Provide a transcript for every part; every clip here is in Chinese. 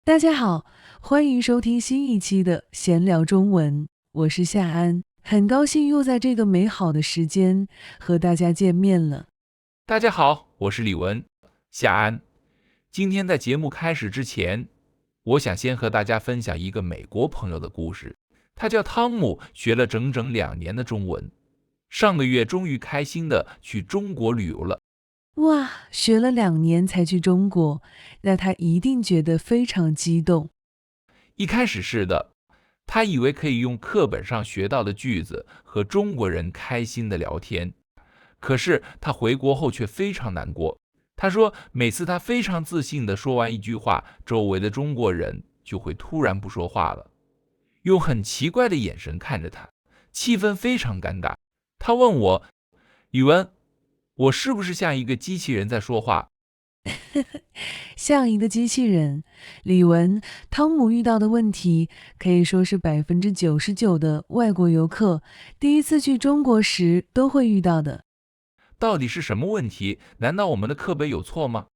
大家好，欢迎收听新一期的闲聊中文，我是夏安，很高兴又在这个美好的时间和大家见面了。大家好，我是李文，夏安。今天在节目开始之前，我想先和大家分享一个美国朋友的故事。他叫汤姆，学了整整2年的中文，上个月终于开心的去中国旅游了。哇，学了2年才去中国，那他一定觉得非常激动。一开始是的，他以为可以用课本上学到的句子和中国人开心的聊天，可是他回国后却非常难过。他说每次他非常自信地说完一句话，周围的中国人就会突然不说话了，用很奇怪的眼神看着他，气氛非常尴尬。他问我，语文，我是不是像一个机器人在说话？像一个机器人。李文，汤姆遇到的问题可以说是99%的外国游客第一次去中国时都会遇到的。到底是什么问题？难道我们的课本有错吗？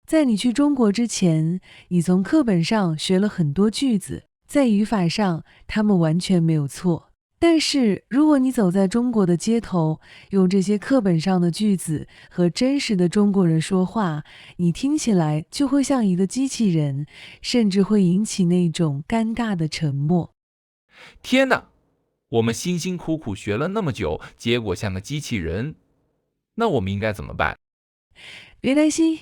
在你去中国之前，你从课本上学了很多句子，在语法上，它们完全没有错。但是，如果你走在中国的街头，用这些课本上的句子和真实的中国人说话，你听起来就会像一个机器人，甚至会引起那种尴尬的沉默。天哪，我们辛辛苦苦学了那么久，结果像个机器人，那我们应该怎么办？别担心，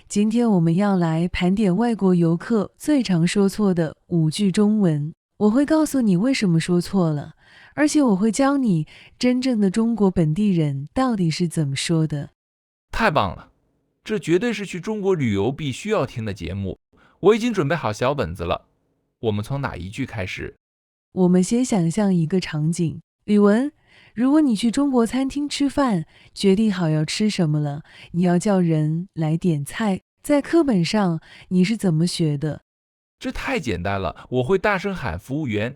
今天我们要来盘点外国游客最常说错的5句中文。我会告诉你为什么说错了，而且我会教你真正的中国本地人到底是怎么说的。太棒了，这绝对是去中国旅游必须要听的节目。我已经准备好小本子了。我们从哪一句开始？我们先想象一个场景，李文，如果你去中国餐厅吃饭，决定好要吃什么了，你要叫人来点菜，在课本上你是怎么学的？这太简单了，我会大声喊服务员。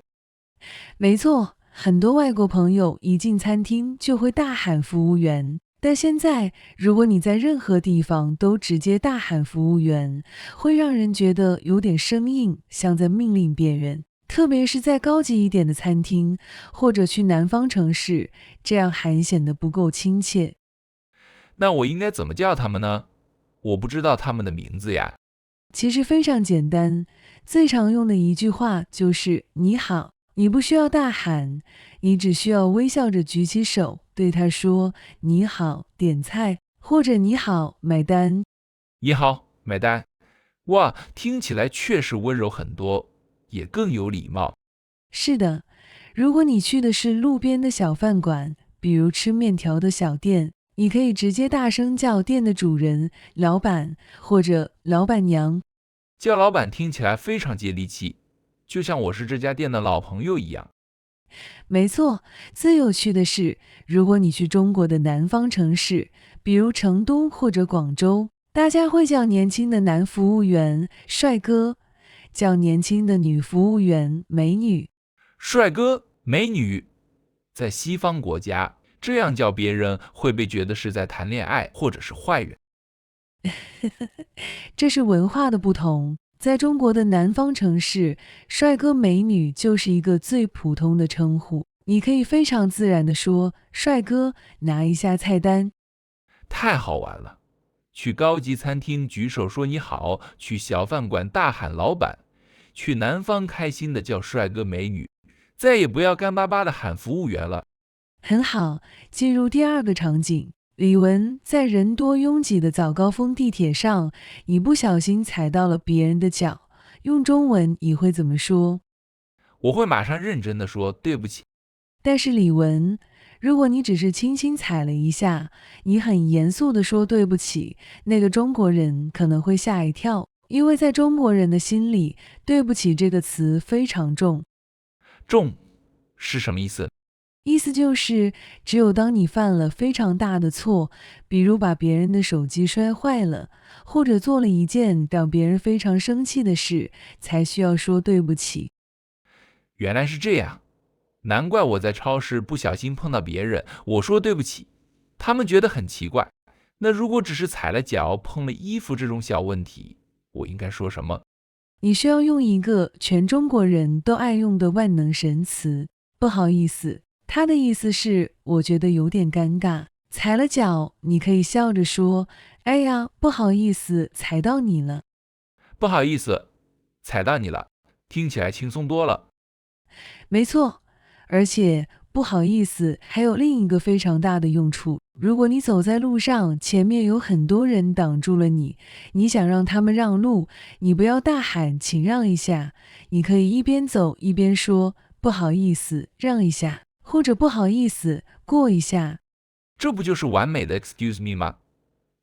没错，很多外国朋友一进餐厅就会大喊服务员。但现在，如果你在任何地方都直接大喊服务员，会让人觉得有点生硬，像在命令别人。特别是在高级一点的餐厅，或者去南方城市，这样喊显得不够亲切。那我应该怎么叫他们呢？我不知道他们的名字呀。其实非常简单，最常用的一句话就是“你好”，你不需要大喊，你只需要微笑着举起手，对他说“你好，点菜”或者“你好，买单”。你好，买单。哇，听起来确实温柔很多，也更有礼貌。是的，如果你去的是路边的小饭馆，比如吃面条的小店，你可以直接大声叫店的主人、老板或者老板娘。叫老板听起来非常接地气，就像我是这家店的老朋友一样。没错，最有趣的是，如果你去中国的南方城市，比如成都或者广州，大家会叫年轻的男服务员帅哥，叫年轻的女服务员美女。帅哥、美女，在西方国家，这样叫别人会被觉得是在谈恋爱或者是坏人。这是文化的不同。在中国的南方城市，帅哥美女就是一个最普通的称呼，你可以非常自然地说帅哥，拿一下菜单。太好玩了！去高级餐厅举手说你好，去小饭馆大喊老板，去南方开心的叫帅哥美女，再也不要干巴巴的喊服务员了。很好，进入第2个场景。李文，在人多拥挤的早高峰地铁上，你不小心踩到了别人的脚，用中文你会怎么说？我会马上认真的说对不起。但是李文，如果你只是轻轻踩了一下，你很严肃地说对不起，那个中国人可能会吓一跳，因为在中国人的心里，对不起这个词非常重。重是什么意思？意思就是，只有当你犯了非常大的错，比如把别人的手机摔坏了，或者做了一件让别人非常生气的事，才需要说对不起。原来是这样，难怪我在超市不小心碰到别人，我说对不起，他们觉得很奇怪。那如果只是踩了脚、碰了衣服这种小问题，我应该说什么？你需要用一个全中国人都爱用的万能神词，不好意思。它的意思是我觉得有点尴尬，踩了脚，你可以笑着说，哎呀，不好意思，踩到你了。不好意思，踩到你了，听起来轻松多了。没错，而且不好意思还有另一个非常大的用处。如果你走在路上，前面有很多人挡住了你，你想让他们让路，你不要大喊请让一下，你可以一边走一边说不好意思，让一下，或者不好意思，过一下。这不就是完美的 excuse me 吗？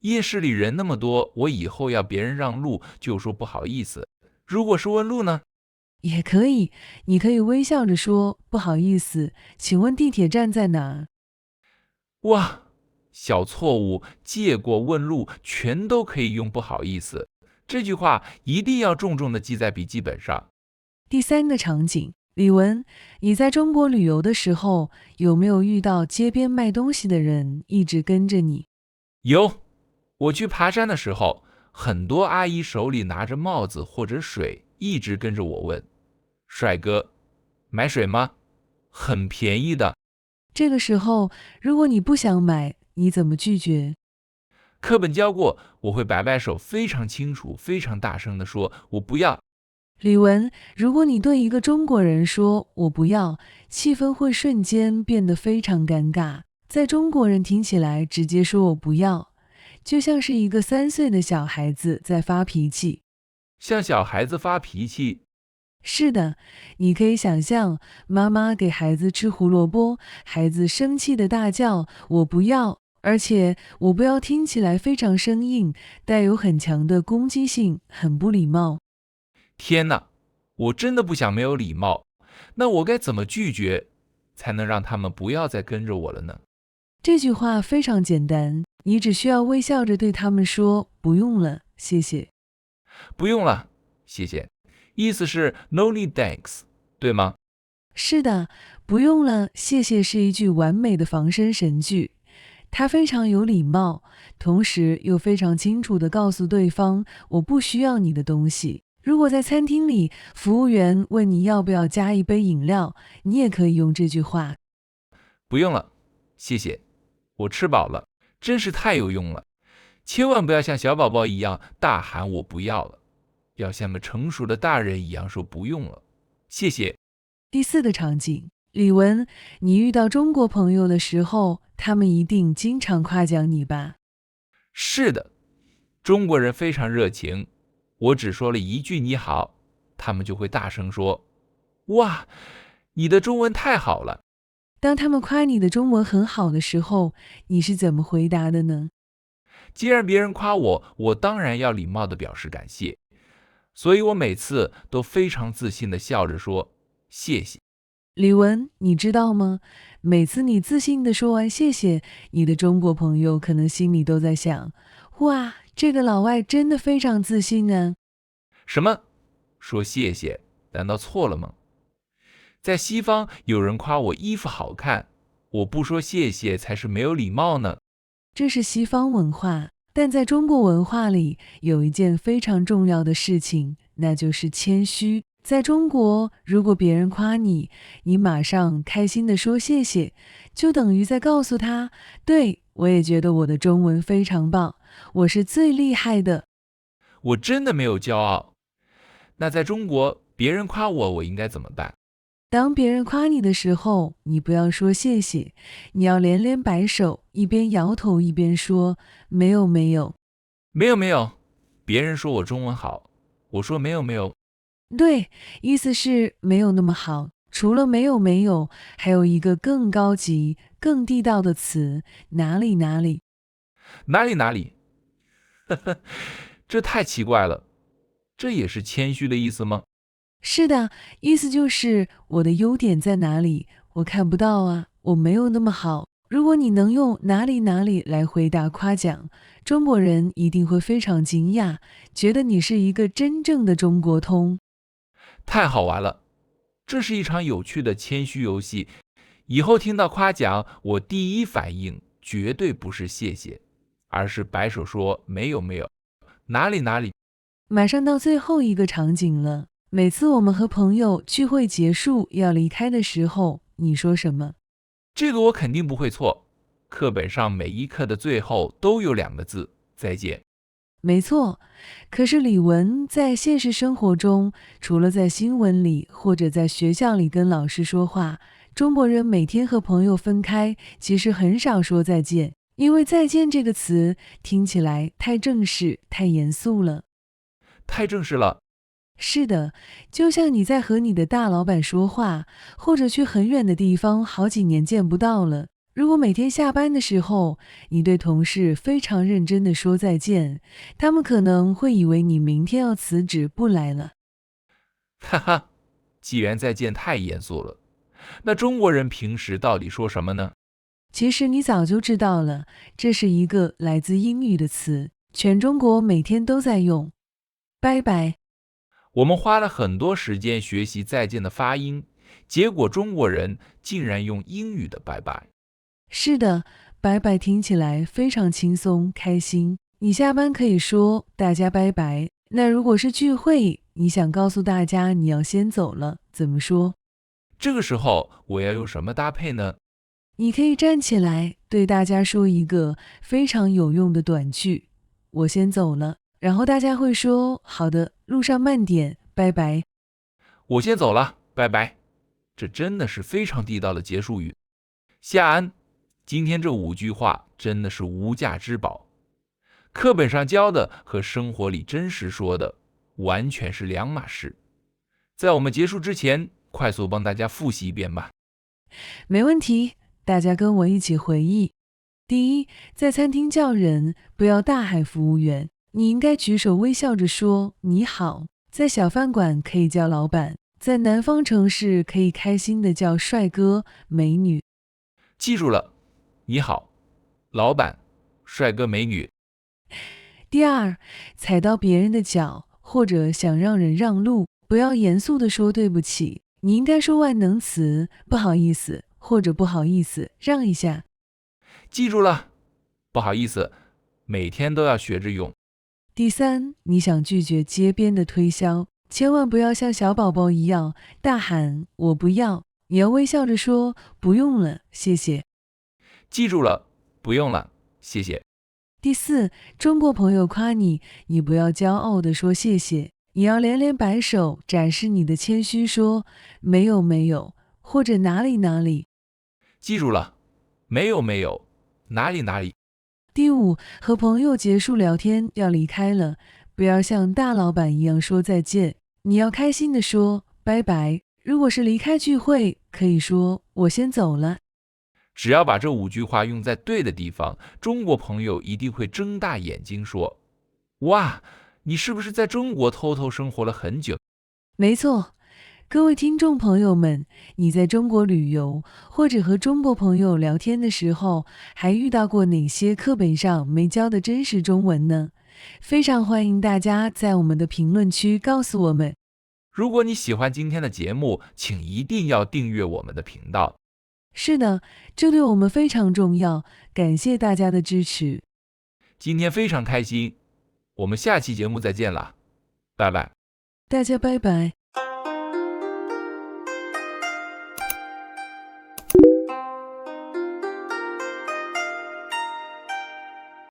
夜市里人那么多，我以后要别人让路就说不好意思。如果是问路呢？也可以，你可以微笑着说不好意思，请问地铁站在哪？哇，小错误、借过、问路，全都可以用不好意思。这句话一定要重重的记在笔记本上。第三个场景，李文，你在中国旅游的时候，有没有遇到街边卖东西的人一直跟着你？有，我去爬山的时候，很多阿姨手里拿着帽子或者水，一直跟着我问：帅哥，买水吗？很便宜的。这个时候，如果你不想买，你怎么拒绝？课本教过，我会摆摆手，非常清楚、非常大声地说：我不要。李文，如果你对一个中国人说“我不要”，气氛会瞬间变得非常尴尬。在中国人听起来，直接说“我不要”，就像是一个3岁的小孩子在发脾气。像小孩子发脾气。是的，你可以想象妈妈给孩子吃胡萝卜，孩子生气的大叫“我不要”，而且“我不要”听起来非常生硬，带有很强的攻击性，很不礼貌。天哪，我真的不想没有礼貌，那我该怎么拒绝，才能让他们不要再跟着我了呢？这句话非常简单，你只需要微笑着对他们说“不用了，谢谢”。不用了，谢谢。意思是 no need thanks， 对吗？是的，不用了，谢谢是一句完美的防身神句，它非常有礼貌，同时又非常清楚地告诉对方我不需要你的东西。如果在餐厅里，服务员问你要不要加一杯饮料，你也可以用这句话。不用了，谢谢，我吃饱了，真是太有用了。千万不要像小宝宝一样大喊我不要了，要像个成熟的大人一样说不用了，谢谢。第四个场景，李文，你遇到中国朋友的时候，他们一定经常夸奖你吧？是的，中国人非常热情，我只说了一句你好，他们就会大声说：哇，你的中文太好了。当他们夸你的中文很好的时候，你是怎么回答的呢？既然别人夸我，我当然要礼貌地表示感谢，所以我每次都非常自信地笑着说谢谢。李文，你知道吗？每次你自信地说完谢谢，你的中国朋友可能心里都在想，哇，这个老外真的非常自信啊。什么？说谢谢，难道错了吗？在西方，有人夸我衣服好看，我不说谢谢才是没有礼貌呢。这是西方文化，但在中国文化里，有一件非常重要的事情，那就是谦虚。在中国，如果别人夸你，你马上开心地说谢谢，就等于在告诉他，对，我也觉得我的中文非常棒，我是最厉害的。我真的没有骄傲。那在中国，别人夸我，我应该怎么办？当别人夸你的时候，你不要说谢谢，你要连连摆手，一边摇头一边说没有没有。没有没有，别人说我中文好，我说没有没有。对，意思是没有那么好。除了没有没有，还有一个更高级、更地道的词，哪里哪里。哪里哪里？这太奇怪了，这也是谦虚的意思吗？是的，意思就是我的优点在哪里，我看不到啊，我没有那么好。如果你能用哪里哪里来回答夸奖，中国人一定会非常惊讶，觉得你是一个真正的中国通。太好玩了，这是一场有趣的谦虚游戏。以后听到夸奖，我第一反应绝对不是谢谢，而是摆手说没有没有，哪里哪里。马上到最后一个场景了。每次我们和朋友聚会结束要离开的时候，你说什么？这个我肯定不会错。课本上每一课的最后都有2个字：再见。没错，可是李玟在现实生活中，除了在新闻里或者在学校里跟老师说话，中国人每天和朋友分开，其实很少说再见，因为再见这个词听起来太正式、太严肃了。太正式了。是的，就像你在和你的大老板说话，或者去很远的地方，好几年见不到了。如果每天下班的时候，你对同事非常认真地说再见，他们可能会以为你明天要辞职不来了。哈哈，既然再见太严肃了，那中国人平时到底说什么呢？其实你早就知道了，这是一个来自英语的词，全中国每天都在用。拜拜。我们花了很多时间学习再见的发音，结果中国人竟然用英语的拜拜。是的，拜拜听起来非常轻松开心。你下班可以说大家拜拜。那如果是聚会，你想告诉大家你要先走了，怎么说？这个时候我要用什么搭配呢？你可以站起来对大家说一个非常有用的短句：我先走了。然后大家会说好的，路上慢点，拜拜。我先走了，拜拜。这真的是非常地道的结束语。夏安，今天这5句话真的是无价之宝。课本上教的和生活里真实说的完全是两码事。在我们结束之前，快速帮大家复习一遍吧。没问题，大家跟我一起回忆。第一，在餐厅叫人，不要大喊服务员，你应该举手微笑着说你好。在小饭馆可以叫老板，在南方城市可以开心的叫帅哥美女。记住了，你好，老板，帅哥美女。第二，踩到别人的脚或者想让人让路，不要严肃地说对不起，你应该说万能词不好意思，或者不好意思，让一下。记住了，不好意思，每天都要学着用。第三，你想拒绝街边的推销，千万不要像小宝宝一样大喊我不要，你要微笑着说不用了，谢谢。记住了，不用了，谢谢。第四，中国朋友夸你，你不要骄傲地说谢谢，你要连连摆手，展示你的谦虚，说没有没有，或者哪里哪里。记住了，没有没有，哪里哪里。第五，和朋友结束聊天要离开了，不要像大老板一样说再见，你要开心地说拜拜。如果是离开聚会，可以说我先走了。只要把这5句话用在对的地方，中国朋友一定会睁大眼睛说：哇，你是不是在中国偷偷生活了很久？没错，各位听众朋友们，你在中国旅游或者和中国朋友聊天的时候，还遇到过哪些课本上没教的真实中文呢？非常欢迎大家在我们的评论区告诉我们。如果你喜欢今天的节目，请一定要订阅我们的频道。是的，这对我们非常重要，感谢大家的支持。今天非常开心，我们下期节目再见了，拜拜。大家拜拜。